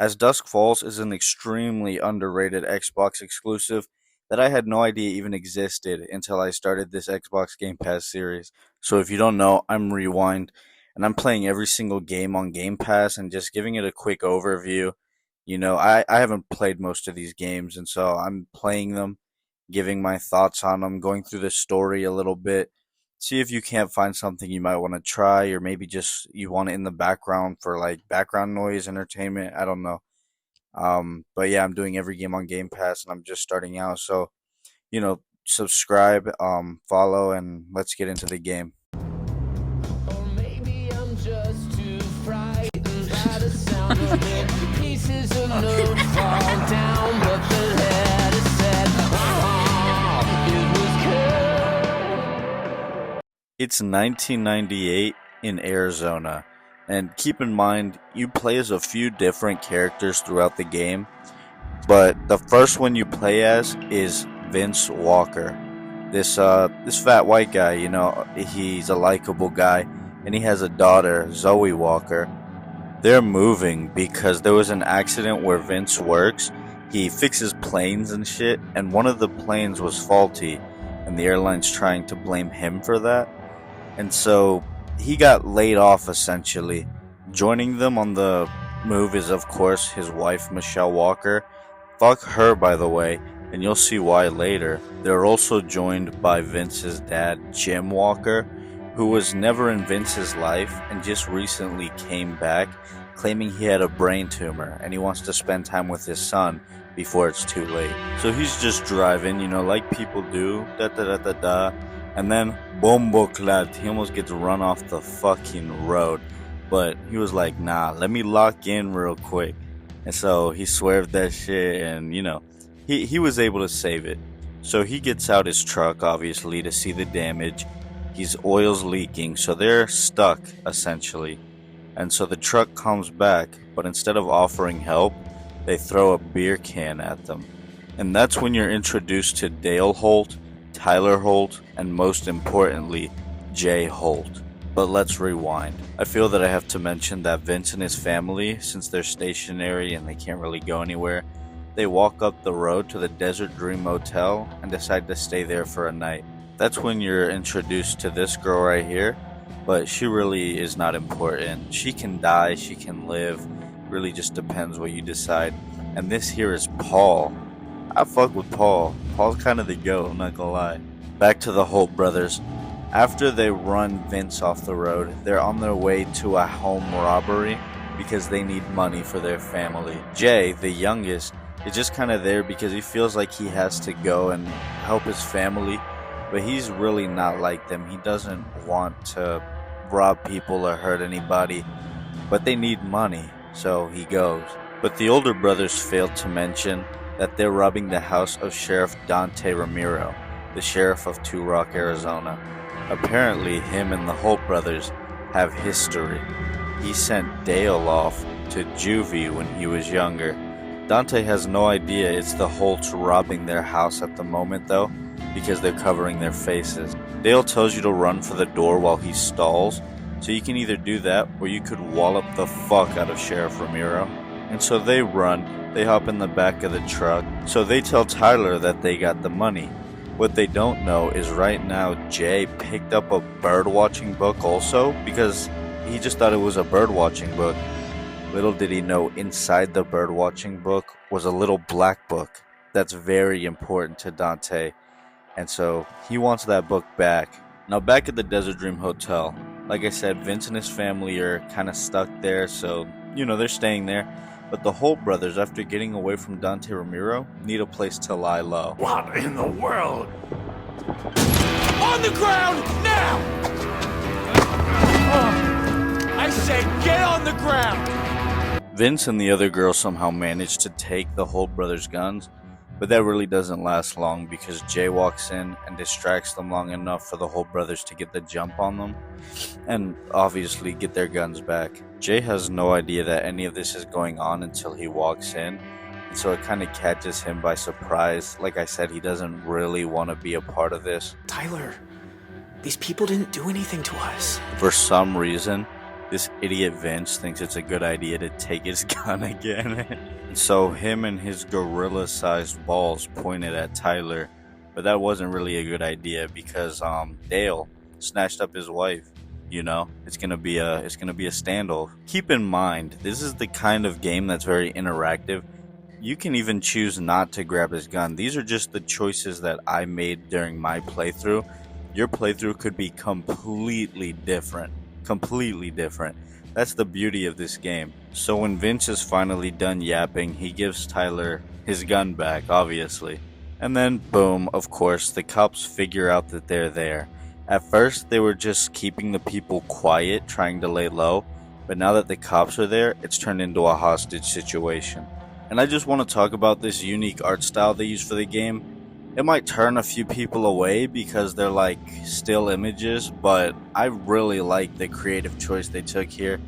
as Dusk Falls is an extremely underrated Xbox exclusive that I had no idea even existed until I started this Xbox Game Pass series. So if you don't know, I'm Rewind, and I'm playing every single game on Game Pass and just giving it a quick overview. I haven't played most of these games, and so I'm playing them, giving my thoughts on them, going through the story a little bit, see if you can't find something you might want to try, or maybe just you want it in the background for like background noise entertainment. I don't know. But yeah, I'm doing every game on Game Pass, and I'm just starting out. So subscribe, follow, and let's get into the game. Or maybe I'm just too frightened by the sound of it. Pieces of notes fall down, but the letter said, it was good. It's 1998 in Arizona, and keep in mind you play as a few different characters throughout the game, but the first one you play as is Vince Walker. This fat white guy, he's a likable guy, and he has a daughter, Zoe Walker. They're moving because there was an accident where Vince works. He fixes planes and shit, and one of the planes was faulty, and the airline's trying to blame him for that. And so he got laid off essentially. Joining them on the move is, of course, his wife, Michelle Walker. Fuck her, by the way, and you'll see why later. They're also joined by Vince's dad, Jim Walker, who was never in Vince's life and just recently came back claiming he had a brain tumor and he wants to spend time with his son before it's too late. So he's just driving, like people do, da da da da da, and then bomboclat, he almost gets run off the fucking road. But he was like, nah, let me lock in real quick. And so he swerved that shit, and he was able to save it. So he gets out his truck, obviously, to see the damage. His oil's leaking, so they're stuck, essentially. And so the truck comes back, but instead of offering help, they throw a beer can at them. And that's when you're introduced to Dale Holt, Tyler Holt, and most importantly, Jay Holt. But let's rewind. I feel that I have to mention that Vince and his family, since they're stationary and they can't really go anywhere, they walk up the road to the Desert Dream Motel and decide to stay there for a night. That's when you're introduced to this girl right here, but she really is not important. She can die, she can live, really just depends what you decide. And this here is Paul. I fuck with Paul. Paul's kind of the goat, I'm not gonna lie. Back to the Holt brothers. After they run Vince off the road, they're on their way to a home robbery because they need money for their family. Jay, the youngest, is just kind of there because he feels like he has to go and help his family, but he's really not like them. He doesn't want to rob people or hurt anybody, but they need money, so he goes. But the older brothers failed to mention that they're robbing the house of Sheriff Dante Ramiro, the sheriff of Two Rock, Arizona. Apparently, him and the Holt brothers have history. He sent Dale off to juvie when he was younger. Dante has no idea it's the Holts robbing their house at the moment though, because they're covering their faces. Dale tells you to run for the door while he stalls, so you can either do that or you could wallop the fuck out of Sheriff Ramiro. And so they run, they hop in the back of the truck, so they tell Tyler that they got the money. What they don't know is right now Jay picked up a bird watching book also because he just thought it was a bird watching book. Little did he know inside the bird watching book was a little black book that's very important to Dante. And so he wants that book back. Now back at the Desert Dream Hotel, like I said, Vince and his family are kind of stuck there, so they're staying there. But the Holt brothers, after getting away from Dante Ramiro, need a place to lie low. What in the world? On the ground, now! I said get on the ground! Vince and the other girl somehow manage to take the Holt brothers' guns, but that really doesn't last long because Jay walks in and distracts them long enough for the Holt brothers to get the jump on them and obviously get their guns back. Jay has no idea that any of this is going on until he walks in, and so it kind of catches him by surprise. Like I said, he doesn't really want to be a part of this. Tyler, these people didn't do anything to us. For some reason, this idiot Vince thinks it's a good idea to take his gun again. So him and his gorilla-sized balls pointed at Tyler, but that wasn't really a good idea because Dale snatched up his wife. You know, it's gonna be a standoff. Keep in mind, this is the kind of game that's very interactive. You can even choose not to grab his gun. These are just the choices that I made during my playthrough. Your playthrough could be completely different. Completely different. That's the beauty of this game. So when Vince is finally done yapping, he gives Tyler his gun back, obviously. And then, boom, of course, the cops figure out that they're there. At first, they were just keeping the people quiet, trying to lay low. But now that the cops are there, it's turned into a hostage situation. And I just want to talk about this unique art style they use for the game. It might turn a few people away because they're like still images, but I really like the creative choice they took here.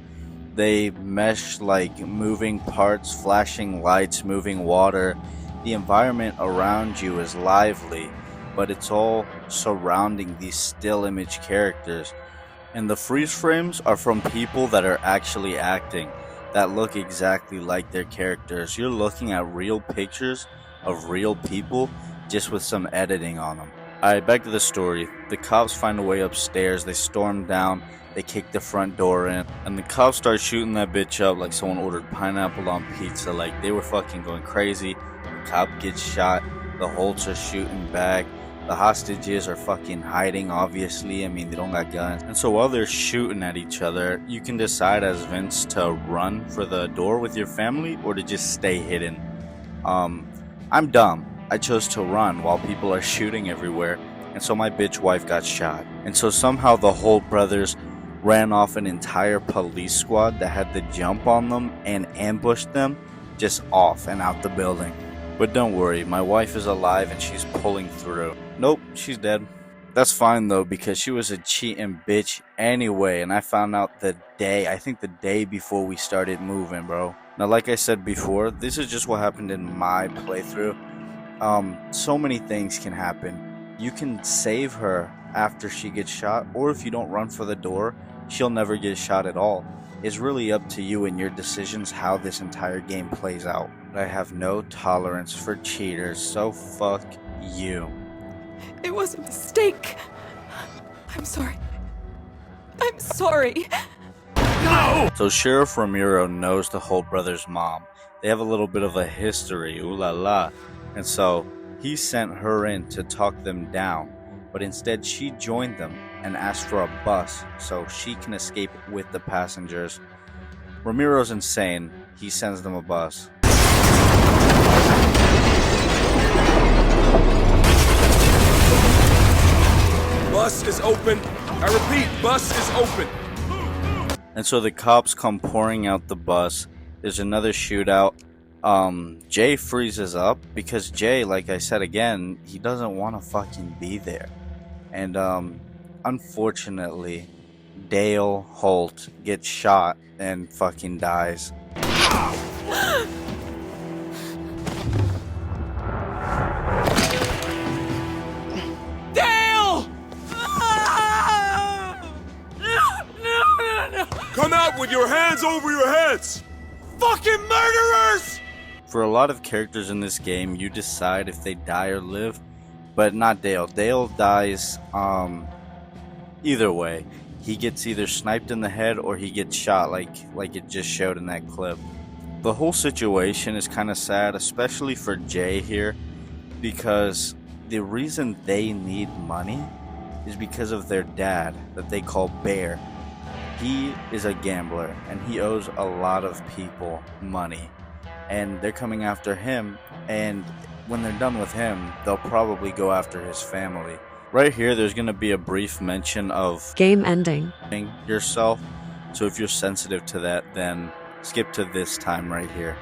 They mesh like moving parts, flashing lights, moving water. The environment around you is lively, but it's all surrounding these still image characters. And the freeze frames are from people that are actually acting, that look exactly like their characters. You're looking at real pictures of real people, just with some editing on them. Alright, back to the story. The cops find a way upstairs, they storm down, they kick the front door in, and the cops start shooting that bitch up like someone ordered pineapple on pizza, like they were fucking going crazy. The cop gets shot, the Holts are shooting back, the hostages are fucking hiding, obviously. I mean, they don't got guns. And so while they're shooting at each other, you can decide as Vince to run for the door with your family or to just stay hidden. I'm dumb. I chose to run while people are shooting everywhere, and so my bitch wife got shot. And so somehow the Holt brothers ran off an entire police squad that had the jump on them and ambushed them just off and out the building. But don't worry, my wife is alive and she's pulling through. Nope, she's dead. That's fine though, because she was a cheating bitch anyway, and I found out the day before we started moving, bro. Now, like I said before, this is just what happened in my playthrough. So many things can happen. You can save her after she gets shot, or if you don't run for the door, she'll never get shot at all. It's really up to you and your decisions how this entire game plays out. I have no tolerance for cheaters, so fuck you. It was a mistake. I'm sorry. I'm sorry. No! So Sheriff Ramiro knows the Holt brothers' mom. They have a little bit of a history, ooh la la. And so he sent her in to talk them down. But instead she joined them and asked for a bus so she can escape with the passengers. Ramiro's insane. He sends them a bus. Bus is open. I repeat, bus is open. And so the cops come pouring out the bus. There's another shootout. Jay freezes up because Jay, like I said again, he doesn't want to fucking be there. And unfortunately, Dale Holt gets shot and fucking dies. Dale! Come out with your hands over your heads! Fucking murderers! For a lot of characters in this game, you decide if they die or live, but not Dale. Dale dies either way. He gets either sniped in the head or he gets shot like it just showed in that clip. The whole situation is kind of sad, especially for Jay here, because the reason they need money is because of their dad that they call Bear. He is a gambler and he owes a lot of people money, and they're coming after him, and when they're done with him, they'll probably go after his family. Right here, there's going to be a brief mention of game ending yourself, so if you're sensitive to that, then skip to this time right here.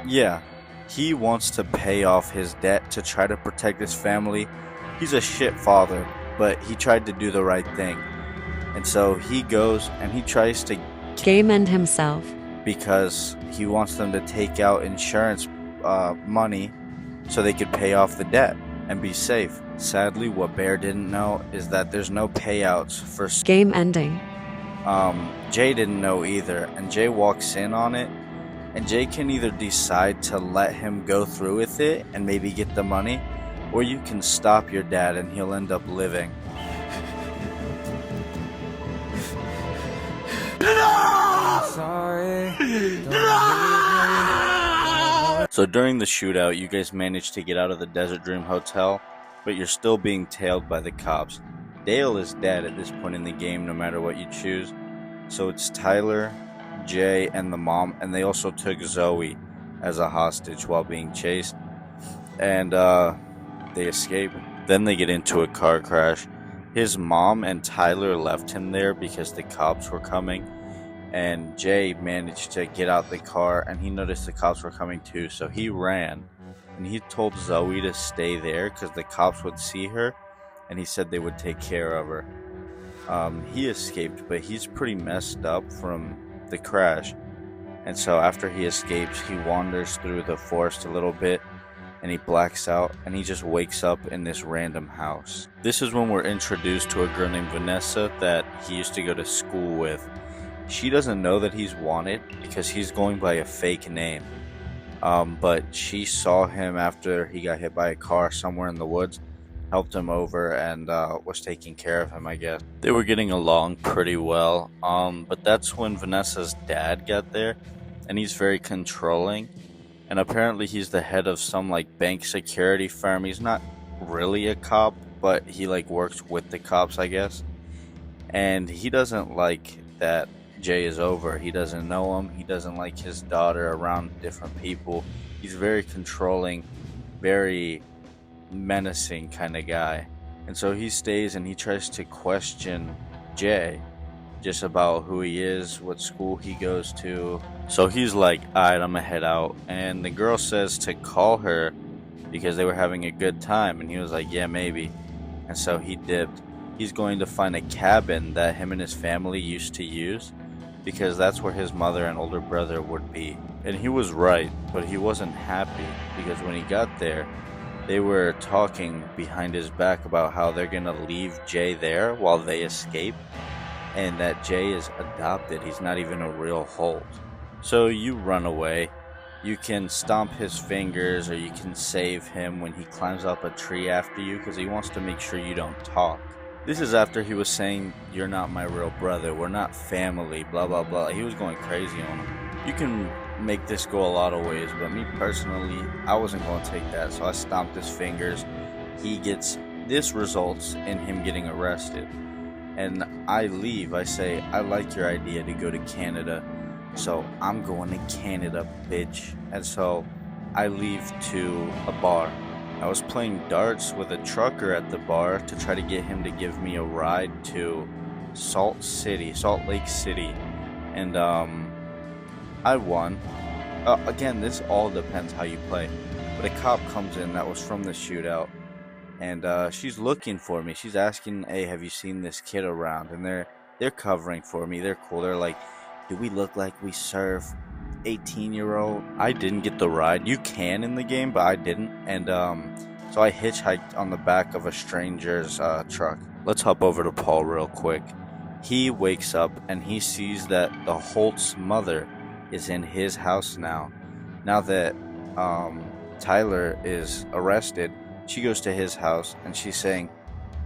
Yeah, he wants to pay off his debt to try to protect his family. He's a shit father, but he tried to do the right thing. And so he goes and he tries to game end himself because he wants them to take out insurance money so they could pay off the debt and be safe. Sadly, what Bear didn't know is that there's no payouts for game ending. Jay didn't know either, and Jay walks in on it, and Jay can either decide to let him go through with it and maybe get the money, or you can stop your dad and he'll end up living. So during the shootout, you guys manage to get out of the Desert Dream Hotel, but you're still being tailed by the cops. Dale is dead at this point in the game, no matter what you choose. So it's Tyler, Jay, and the mom, and they also took Zoe as a hostage while being chased. And they escape. Then they get into a car crash. His mom and Tyler left him there because the cops were coming. And Jay managed to get out the car, and he noticed the cops were coming too, so he ran. And he told Zoe to stay there because the cops would see her, and he said they would take care of her. He escaped, but he's pretty messed up from the crash. And so after he escapes, he wanders through the forest a little bit, and he blacks out, and he just wakes up in this random house. This is when we're introduced to a girl named Vanessa that he used to go to school with. She doesn't know that he's wanted because he's going by a fake name. But she saw him after he got hit by a car somewhere in the woods, helped him over, and was taking care of him, I guess. They were getting along pretty well, but that's when Vanessa's dad got there, and he's very controlling. And apparently he's the head of some like bank security firm. He's not really a cop, but he like works with the cops, I guess. And he doesn't like that Jay is over. He doesn't know him. He doesn't like his daughter around different people. He's very controlling, very menacing kind of guy. And so he stays and he tries to question Jay just about who he is, what school he goes to. So he's like, alright, I'm gonna head out. And the girl says to call her because they were having a good time. And he was like, yeah, maybe. And so he dipped. He's going to find a cabin that him and his family used to use, because that's where his mother and older brother would be. And he was right, but he wasn't happy, because when he got there, they were talking behind his back about how they're gonna leave Jay there while they escape, and that Jay is adopted. He's not even a real Holt. So you run away. You can stomp his fingers, or you can save him when he climbs up a tree after you, because he wants to make sure you don't talk. This is after he was saying, you're not my real brother, we're not family, blah blah blah. He was going crazy on him. You can make this go a lot of ways, but me personally, I wasn't going to take that, so I stomped his fingers. This results in him getting arrested. And I leave. I say, I like your idea to go to Canada, so I'm going to Canada, bitch. And so I leave to a bar. I was playing darts with a trucker at the bar to try to get him to give me a ride to Salt Lake City. And I won. Again, this all depends how you play. But a cop comes in that was from the shootout, and she's looking for me. She's asking, hey, have you seen this kid around? And they're covering for me. They're cool. They're like, do we look like we serve 18-year-old? I didn't get the ride. You can in the game, but I didn't. And so I hitchhiked on the back of a stranger's truck. Let's hop over to Paul real quick. He wakes up and he sees that the Holt's mother is in his house now. Now that Tyler is arrested, she goes to his house and she's saying,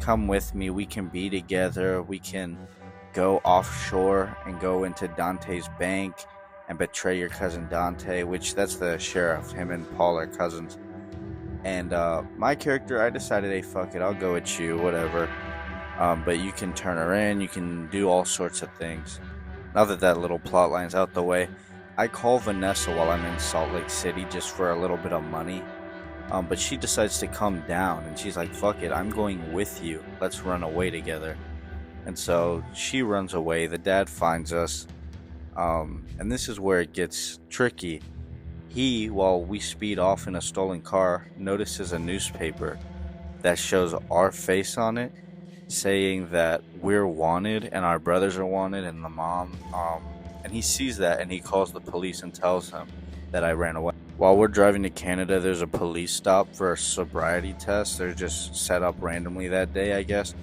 come with me, we can be together, we can go offshore and go into Dante's bank and betray your cousin Dante, which that's the sheriff. Him and Paul are cousins. And my character, I decided, hey, fuck it, I'll go with you, whatever. But you can turn her in, you can do all sorts of things. Now that little plot line's out the way, I call Vanessa while I'm in Salt Lake City just for a little bit of money. But she decides to come down, and she's like, fuck it, I'm going with you. Let's run away together. And so she runs away. The dad finds us. And this is where it gets tricky. He, while we speed off in a stolen car, notices a newspaper that shows our face on it, saying that we're wanted and our brothers are wanted and the mom. And he sees that and he calls the police and tells them that I ran away. While we're driving to Canada, there's a police stop for a sobriety test. They're just set up randomly that day, I guess.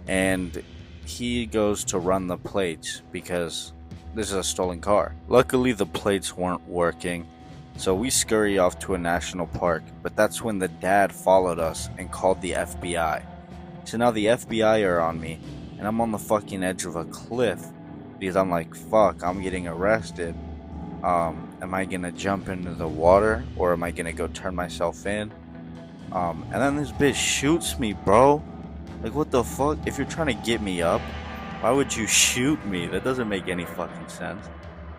And he goes to run the plates because this is a stolen car. Luckily, the plates weren't working, so we scurry off to a national park, but that's when the dad followed us and called the FBI. So now the FBI are on me, and I'm on the fucking edge of a cliff because I'm like, fuck, I'm getting arrested. Am I gonna jump into the water or am I gonna go turn myself in? And then this bitch shoots me, bro. Like, what the fuck? If you're trying to get me up, why would you shoot me? That doesn't make any fucking sense.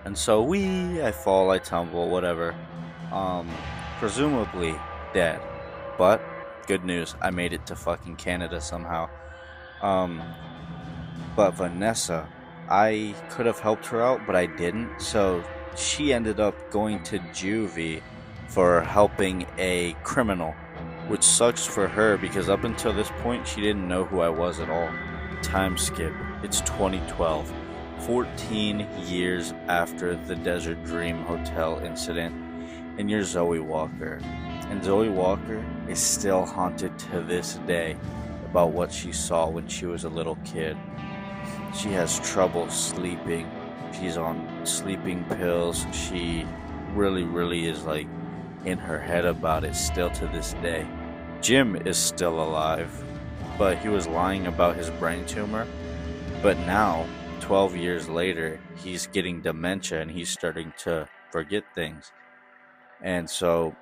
And so I fall, I tumble, whatever. Presumably dead. But, good news, I made it to fucking Canada somehow. But Vanessa, I could have helped her out, but I didn't. So she ended up going to juvie for helping a criminal, which sucks for her because up until this point she didn't know who I was at all. Time skip. It's 2012, 14 years after the Desert Dream Hotel incident, and you're Zoe Walker. And Zoe Walker is still haunted to this day about what she saw when she was a little kid. She has trouble sleeping. She's on sleeping pills. She really is like in her head about it still to this day. Jim is still alive, but he was lying about his brain tumor. But now, 12 years later, he's getting dementia and he's starting to forget things. And so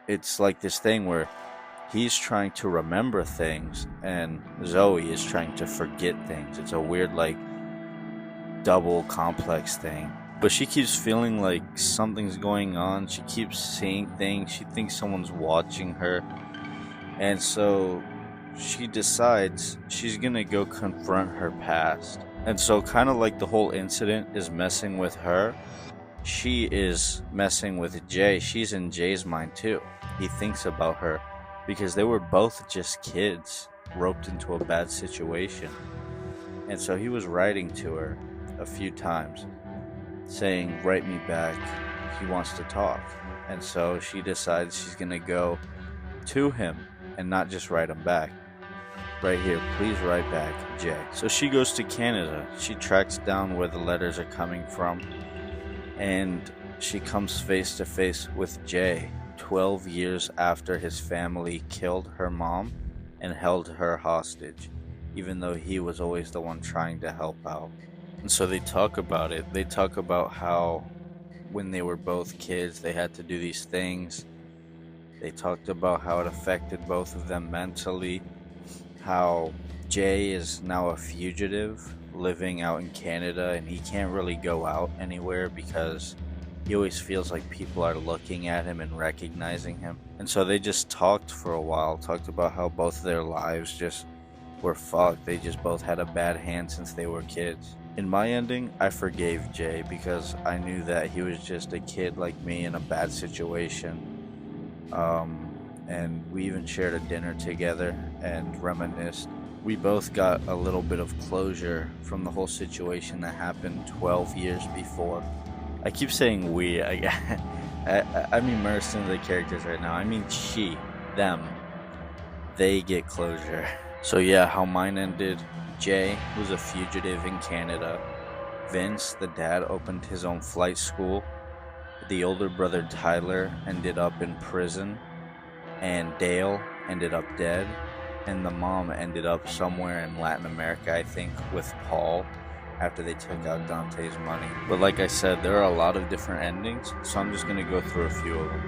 it's like this thing where he's trying to remember things and Zoe is trying to forget things. It's a weird, like, double complex thing. But she keeps feeling like something's going on. She keeps seeing things. She thinks someone's watching her. And so she decides she's gonna go confront her past. And so kind of like the whole incident is messing with her, she is messing with Jay. She's in Jay's mind too. He thinks about her because they were both just kids roped into a bad situation. And so he was writing to her a few times saying, write me back, he wants to talk. And so she decides she's gonna go to him and not just write him back. Right here, please write back, Jay. So she goes to Canada. She tracks down where the letters are coming from, and she comes face to face with Jay 12 years after his family killed her mom and held her hostage, even though he was always the one trying to help out. And so they talk about it. They talk about how when they were both kids, they had to do these things. They talked about how it affected both of them mentally, how Jay is now a fugitive living out in Canada and he can't really go out anywhere because he always feels like people are looking at him and recognizing him. And so they just talked for a while, talked about how both of their lives just were fucked. They just both had a bad hand since they were kids. In my ending, I forgave Jay because I knew that he was just a kid like me in a bad situation. And we even shared a dinner together and reminisced. We both got a little bit of closure from the whole situation that happened 12 years before. I keep saying we. I'm immersed into the characters right now. I mean she, them. They get closure. So yeah, how mine ended. Jay was a fugitive in Canada. Vince, the dad, opened his own flight school. The older brother Tyler ended up in prison. And Dale ended up dead. And the mom ended up somewhere in Latin America, I think, with Paul after they took out Dante's money. But like I said, there are a lot of different endings, so I'm just going to go through a few of them.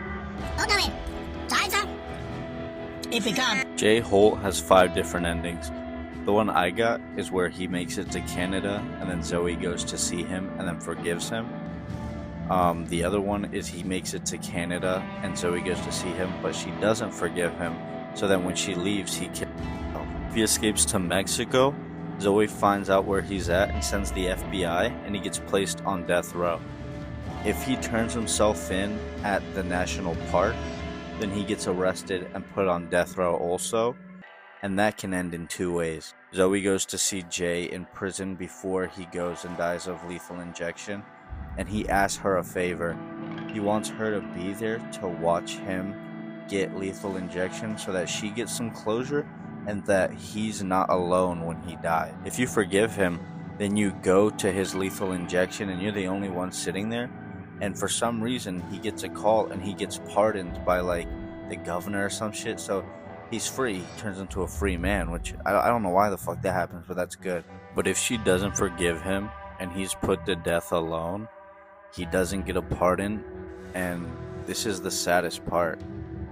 If you come. Jay Holt has 5 different endings. The one I got is where he makes it to Canada and then Zoe goes to see him and then forgives him. The other one is he makes it to Canada and Zoe goes to see him, but she doesn't forgive him. So then when she leaves, he kills himself. If he escapes to Mexico, Zoe finds out where he's at and sends the FBI, and he gets placed on death row. If he turns himself in at the national park, then he gets arrested and put on death row also, and that can end in 2 ways. Zoe goes to see Jay in prison before he goes and dies of lethal injection, and he asks her a favor. He wants her to be there to watch him get lethal injection so that she gets some closure, and that he's not alone when he died. If you forgive him, then you go to his lethal injection and you're the only one sitting there. And for some reason, he gets a call and he gets pardoned by like the governor or some shit. So he's free. He turns into a free man, which I don't know why the fuck that happens, but that's good. But if she doesn't forgive him and he's put to death alone, he doesn't get a pardon. And this is the saddest part.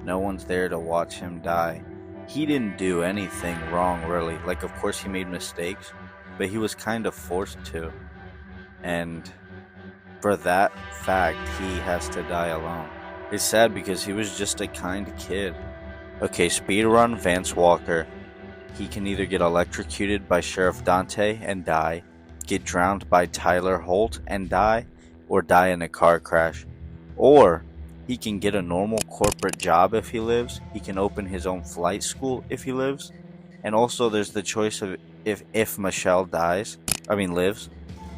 No one's there to watch him die. He didn't do anything wrong, really. Like, of course, he made mistakes, but he was kind of forced to. And for that fact, he has to die alone. It's sad because he was just a kind kid. Okay, speedrun Vance Walker. He can either get electrocuted by Sheriff Dante and die, get drowned by Tyler Holt and die, or die in a car crash. Or he can get a normal corporate job if he lives. He can open his own flight school if he lives. And also there's the choice of if Michelle lives,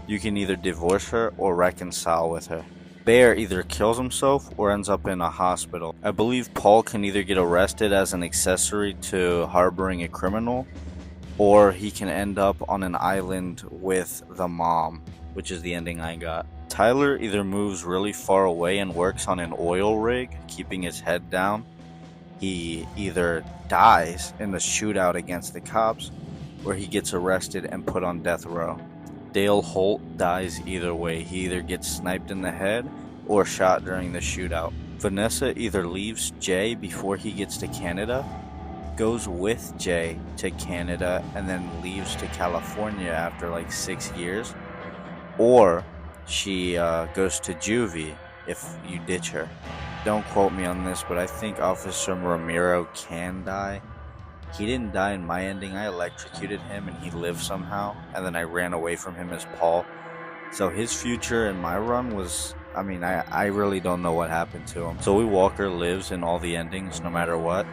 you can either divorce her or reconcile with her. Bear either kills himself or ends up in a hospital. I believe Paul can either get arrested as an accessory to harboring a criminal, or he can end up on an island with the mom, which is the ending I got. Tyler either moves really far away and works on an oil rig, keeping his head down. He either dies in the shootout against the cops, or he gets arrested and put on death row. Dale Holt dies either way. He either gets sniped in the head or shot during the shootout. Vanessa either leaves Jay before he gets to Canada, goes with Jay to Canada, and then leaves to California after like 6 years, or she goes to juvie if you ditch her. Don't quote me on this, but I think Officer Ramiro can die. He didn't die in my ending. I electrocuted him and he lived somehow, and then I ran away from him as Paul. So his future in my run was, I really don't know what happened to him. Zoe Walker lives in all the endings no matter what,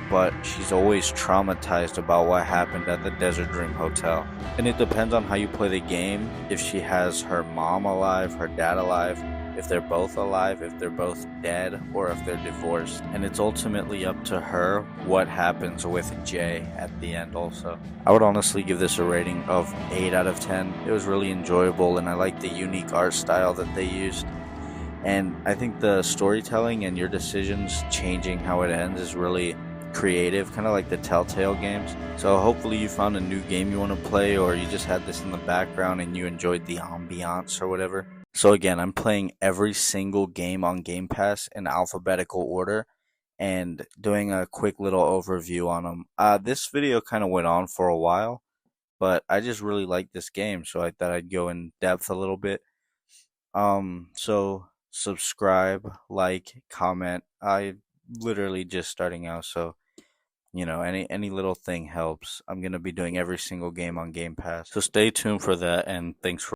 but she's always traumatized about what happened at the Desert Dream Hotel. And it depends on how you play the game, if she has her mom alive, her dad alive, if they're both alive, if they're both dead, or if they're divorced. And it's ultimately up to her what happens with Jay at the end also. I would honestly give this a rating of 8 out of 10. It was really enjoyable and I like the unique art style that they used. And I think the storytelling and your decisions changing how it ends is really creative, kind of like the Telltale games. So hopefully you found a new game you want to play, or you just had this in the background and you enjoyed the ambiance or whatever. So again, I'm playing every single game on Game Pass in alphabetical order and doing a quick little overview on them. This video kind of went on for a while, but I just really like this game, so I thought I'd go in depth a little bit. So subscribe, like, comment. I literally just starting out, so any little thing helps. I'm gonna be doing every single game on Game Pass, so stay tuned for that, and thanks for